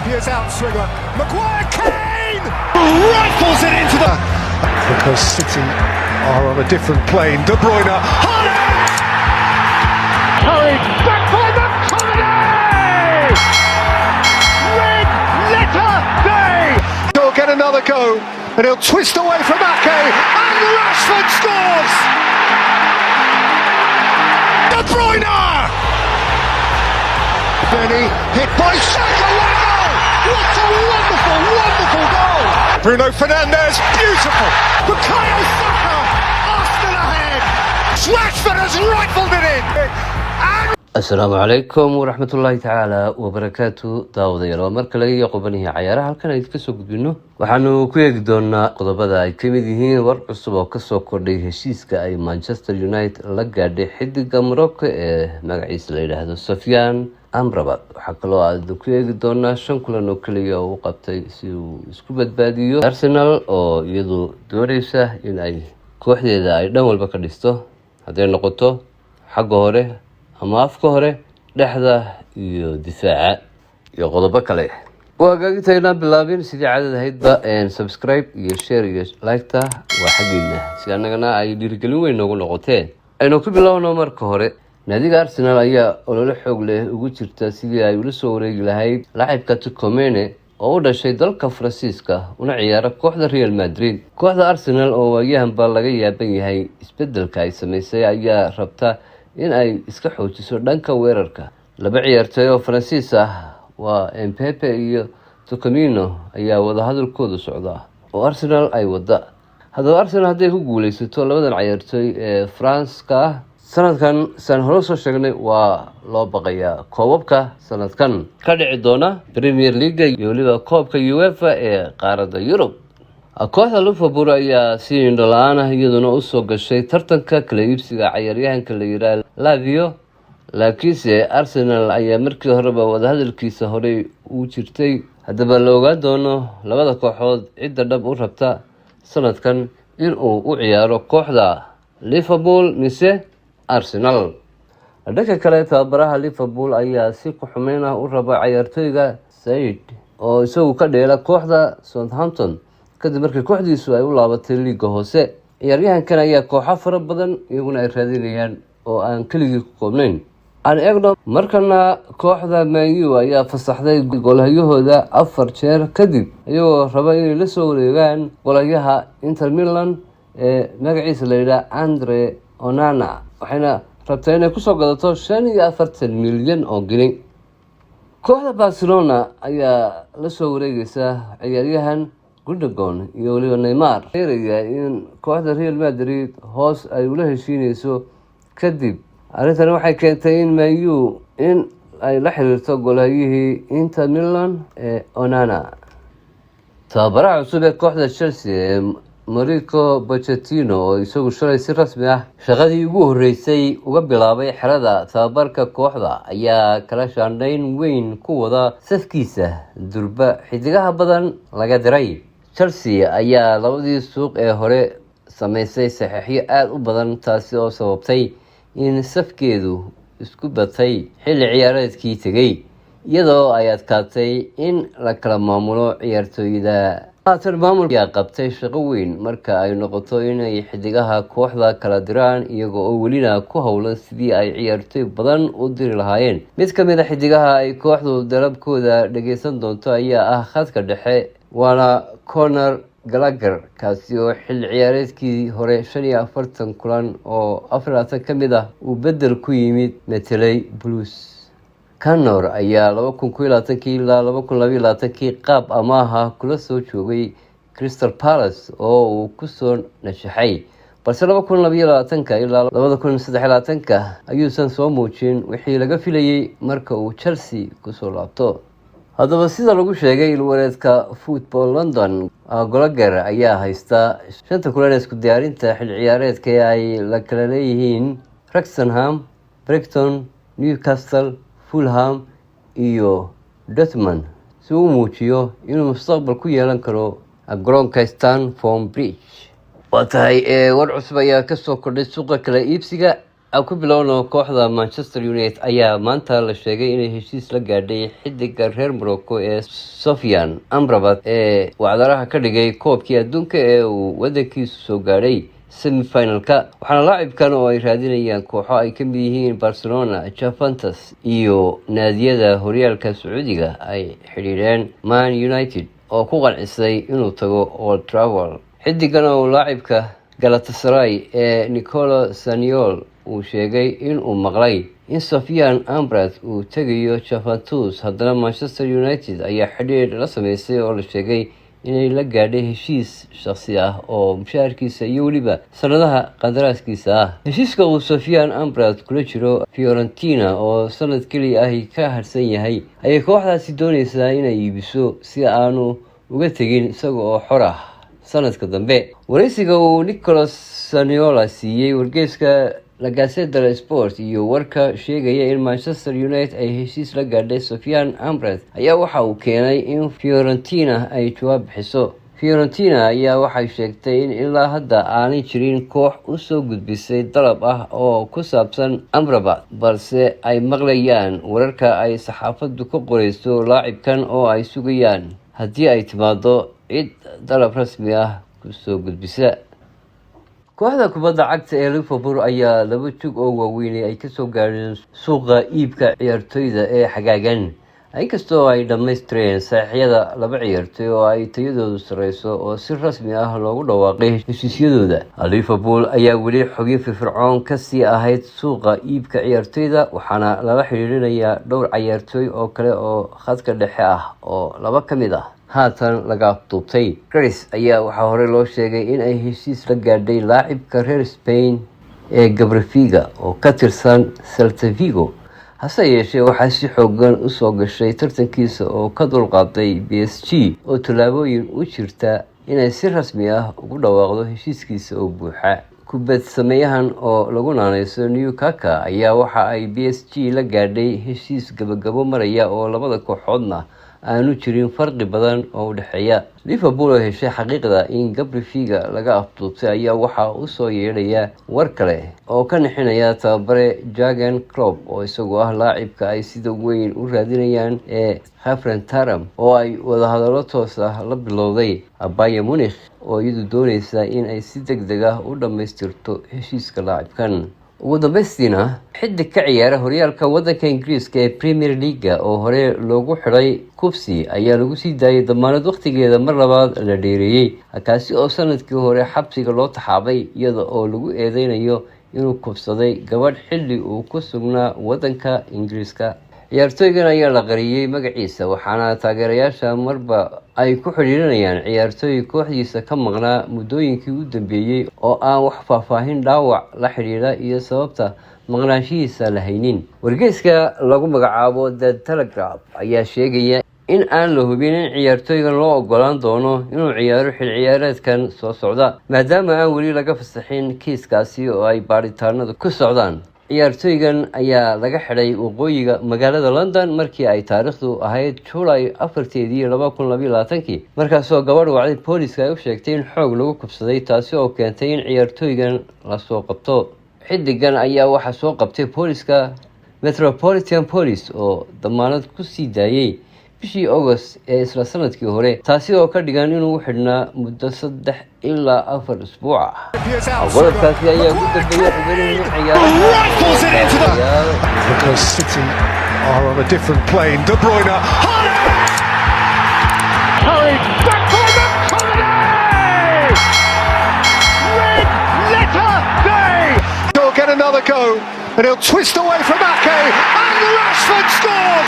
Here's outswinger. Maguire, Kane! Rifles it into the... Because City are on a different plane. De Bruyne, Haaland! Curry, back by McTominay! Red letter day! He'll get another go, and he'll twist away from Ake, and Rashford scores! De Bruyne! Benny, hit by Saka, what a goal! What a wonderful, wonderful goal! Bruno Fernandes, beautiful! Bukayo Saka, Arsenal ahead! Rashford has rifled it in! And asalaamu calaykum waraxmatullaahi tacaala wabarakaatu daawadayaal waa mar kale iyo qubanihi cayaaraha halkan aynu kasoo gudbino waxaanu ku eegi doonaa qodobada ay ka mid yihiin war cusub oo kasoo kordhay heshiiska ay Manchester United la gaadhay xidiga Morocco ee magaciisa la yiraahdo Sofiane Amrabat. waxaa kaloo aad ku eegi doonaa 5 kulan oo kaliya oo uu qabtay si uu isku badbaadiyo Arsenal oo iyadu doonaysa in ay kooxdeeda ay dhan walba ka dhisto haday noqoto xagga hore ama afka hore dhexda iyo difaaca iyo qodobo kale. waa gaagitayna bilaabin sidii caadada ahaydba subscribe iyo share iyo like-ta waa xaqiina si annagana ay dhiirigelin weyn noogu noqotee aynu ku bilowno marka hore. naadiga Arsenal ayaa olole xoog leh ugu jirta sidii ay ula soo wareegi lahayd laacibka Tchouaméni oo u dhashay dalka Faransiiska una ciyaara kooxda Real Madrid. kooxda Arsenal oo waayahanba laga yaaban yahay isbedelka ay sameysay ayaa rabta in ay iska xoojiso dhanka weerarka. laba ciyaartoy oo Faransiis ah waa Mbappe iyo Tchouaméni ayaa wada hadalkooda socda oo Arsenal ay wada. haddaba Arsenal hadday ku guuleysato labadan ciyaartoy ee Faranska ah sanadkan san hore soo sheegnay waa loo baqayaa koobabka sanadkan ka dhici doona Premier League iyo waliba koobka UEFA ee qaaradda Yurub. kooxda Liverpool ayaa si indhalaan ah iyaduna u soo gashay tartanka kala iibsiga ciyaaryahanka la yiraahdo Lavio, laakiinse Arsenal ayaa markii horeba wada hadalkiisa horey u jirtay. haddaba la ogaan doono labada kooxood cidda dhab u rabta sanadkan in uu u ciyaaro kooxda Liverpool mise Arsenal. dhanka kale tababaraha Liverpool ayaa si ku xumeyn ah u raba ciyaartoyga Said oo isagu ka dheela kooxda Southampton kadib markii kooxdiisu ay u laabatay liiga hoose. ciyaaryahankan ayaa kooxo fara badan iyaguna ay raadinayaan oo aan keligii ku koobnayn. aan eegno markana kooxda Man U ayaa fasaxday goolhayahooda 4 jeer kadib iyagoo raba inay la soo wareegaan goolhayaha Inter Milan ee magaciisa la yiraahdo Andre Onana, waxayna rabtaa inay kusoo gadato 45 milyan oo gini. kooxda Barcelona ayaa la soo wareegaysa ciyaaryahan Gundogan iyo waliba Neymar. sheegaya in kooxda Real Madrid hoos ay ula heshiinayso kadib arrintan waxay keentay in Man U in ay la xiriirto goolhayihii Inter Milan ee Onana. tababaraha cusub ee kooxda Chelsea Mauricio Pochettino oo isagu shalay si rasmi ah shaqadii ugu horeysay uga bilaabay xerada tababarka kooxda ayaa kala shaandhayn weyn ku wada safkiisa durba xidigaha badan laga diray. Chelsea ayaa labadii suuq ee hore sameysay saxiixyo aad u badan taasi oo sababtay in safkeedu isku batay xilli ciyaareedkii tegay iyadoo ay adkaatay in la kala maamulo ciyaartoyda. maamulka qabtay shaqo weyn marka ay noqoto inay xidigaha kooxda kala diraan iyaga oo welina ku howlan sidii ay ciyaartoy badan u diri lahaayeen. mid ka mid ah xidigaha ay kooxdu dalabkooda dhageysan doonto ayaa ah khadka dhexe waana Conor Gallagher kaasi oo xilli ciyaareedkii hore 45 kulan oo 40 ka mid ah uu bedel ku yimid metelay Blues. Conor ayaa 2022 ilaa 2022 qaab amaaha kula soo joogay Crystal Palace oo uu ku soo nashaxay, balse 2022 ilaa 2023 ayuusan soo muujin wixii laga filayay marka uu Chelsea ku soo laabto. haddaba sida lagu sheegay ilwareedka Football London, Gallagher ayaa haysta 5 kulan isku diyaarinta xilli ciyaareedka ay la kala leeyihiin Wrexham, Brighton, Newcastle, Fulham iyo Dortmund si uu muujiyo inuu mustaqbal ku yeelan karo garoonka Stamford Bridge. waa tahay war cusub ayaa kasoo kordhay suuqa kala iibsiga aan ku bilowno kooxda Manchester United ayaa maanta la sheegay inay heshiis la gaadhay xiddiga reer Morocco ee Sofiane Amrabat ee wacdaraha ka dhigay koobkii adduunka ee uu wadankiisu soo gaadhay semi-finalka. waxaana laacibkan oo ay raadinayaan kooxo ay ka mid yihiin Barcelona, Juventus iyo naadiyada horyaalka Sacuudiga ay xidhiidheen Man United oo ku qancisay inuu tago Old Trafford. xiddigan oo laacibka Galatasaray ee Nicolo Zaniolo uu sheegay in uu maqlay in Sofiane Amrabat uu tegayo Juventus, haddana Manchester United ayaa xidhiidh la sameysay oo la sheegay inay la gaadhay heshiis shakhsi ah oo mushaharkiisa iyo weliba sanadaha qandaraaskiisa ah. heshiiska uu Sofiane Amrabat kula jiro Fiorentina oo sanad keliya ah ka harsan yahay ayay kooxdaasi doonaysaa inay iibiso si aanu uga tegin isaga oo xor ah sanadka dambe. wareysiga uu Nicolo Zaniolo siiyey wargeyska La Gazzetta dello Sport iyo warka sheegaya in Manchester United ay heshiis la gaadhay Sofiane Amrabat ayaa waxa uu keenay in Fiorentina ay jawaab bixiso. Fiorentina ayaa waxay sheegtay in ilaa hadda aanay jirin koox u soo gudbisay dalab ah oo ku saabsan Amrabat, balse ay maqlayaan wararka ay saxaafaddu ka qorayso laacibkan oo ay sugayaan haddii ay timaado cid dalab rasmi ah ku soo gudbisa. kooxda kubadda cagta ee Liverpool ayaa laba jug oo waaweyn ay ka soo gaadheen suuqa iibka ciyaartoyda ee xagaagan, inkastoo ay dhammaystireen saxiixyada laba ciyaartoy oo ay tayadoodu sareyso oo si rasmi ah loogu dhawaaqay heshiisyadooda. Liverpool ayaa weli xogin firfircoon kasii ahayd suuqa iibka ciyaartoyda, waxaana lala xiriirinayaa dhowr ciyaartoy oo kale oo khadka dhexe ah oo laba ka mid ah haatan laga afduubtay. Chris ayaa waxaa hore loo sheegay in ay heshiis la gaadhay laacibka reer Spain ee Gabrifiga oo ka tirsan Celta Vigo, hase yeeshee waxaa si xoogan u soo gashay tartankiisa oo ka dulqaaday PSG oo tallaabooyin u jirta inay si rasmi ah ugu dhawaaqdo heshiiskiisa oo buuxa. kubad sameeyahan oo lagu naanayso Newcastle ayaa waxa ay PSG la gaadhay heshiis gabagabo maraya oo labada kooxoodna aanu jirin farqi badan oo u dhexeeya. Liverpool oo heshay xaqiiqda in Gabrifiga laga afduubtay ayaa waxaa u soo yeedhaya war kale oo ka nixinaya tababare Jurgen Klopp oo isagoo ah laacibka ay sida weyn u raadinayaan ee Hoffenheim oo ay wadahadallo toos ah la bilowday Bayern Munich oo iyadu doonaysa in ay si degdeg ah u dhammaystirto heshiiska laacibkan. ugu dambaystiina xiddig ka ciyaara horyaalka waddanka Ingiriiska ee Premier League oo hore loogu xidhay kufsi ayaa lagu sii daayay damaanad waqtigeeda mar labaad la dheereeyay, kaasi oo sanadkii hore xabsiga loo taxaabay iyada oo lagu eedeynayo inuu kufsaday gabadh xilli uu ku sugnaa waddanka Ingiriiska. ciyaartoygan ayaa la qariyay magaciisa, waxaana taageerayaasha marba ay ku xidhiidhinayaan ciyaartoy kooxdiisa ka maqnaa muddooyinkii u dambeeyey oo aan wax faahfaahin dhaawac la xidhiidha iyo sababta maqnaanshihiisa la haynin. wargeyska lagu magacaabo The Telegraph ayaa sheegaya in aan la hubin in ciyaartoygan loo ogolaan doono inuu ciyaaro xil ciyaareedkan soo socda, maadaama aan weli laga fasaxin kiiskaasi oo ay baadhitaanadu ku socdaan. ciyaartoygan ayaa laga xidhay waqooyiga magaalada London markii ay taariikhdu ahayd July 4, 2022, markaasoo gabadh wacday booliska ay u sheegtay in xoog lagu kubsaday, taasi oo keentay in ciyaartoygan la soo qabto. xiddigan ayaa waxaa soo qabtay booliska Metropolitan Police oo damaanad ku sii daayay bishii August ee isla sanadkii hore, taasi oo ka dhigan inuu xidhnaa muddo 3 ilaa 4 usbuuc ah. qodobkaasi ayaa ugu dambeeyay xubinihii ciyaaraha because City are on a different plane. De Bruyne, Harry, back for McTominay! Red letter day! He'll get another go and he'll twist away from Ake and Rashford scores!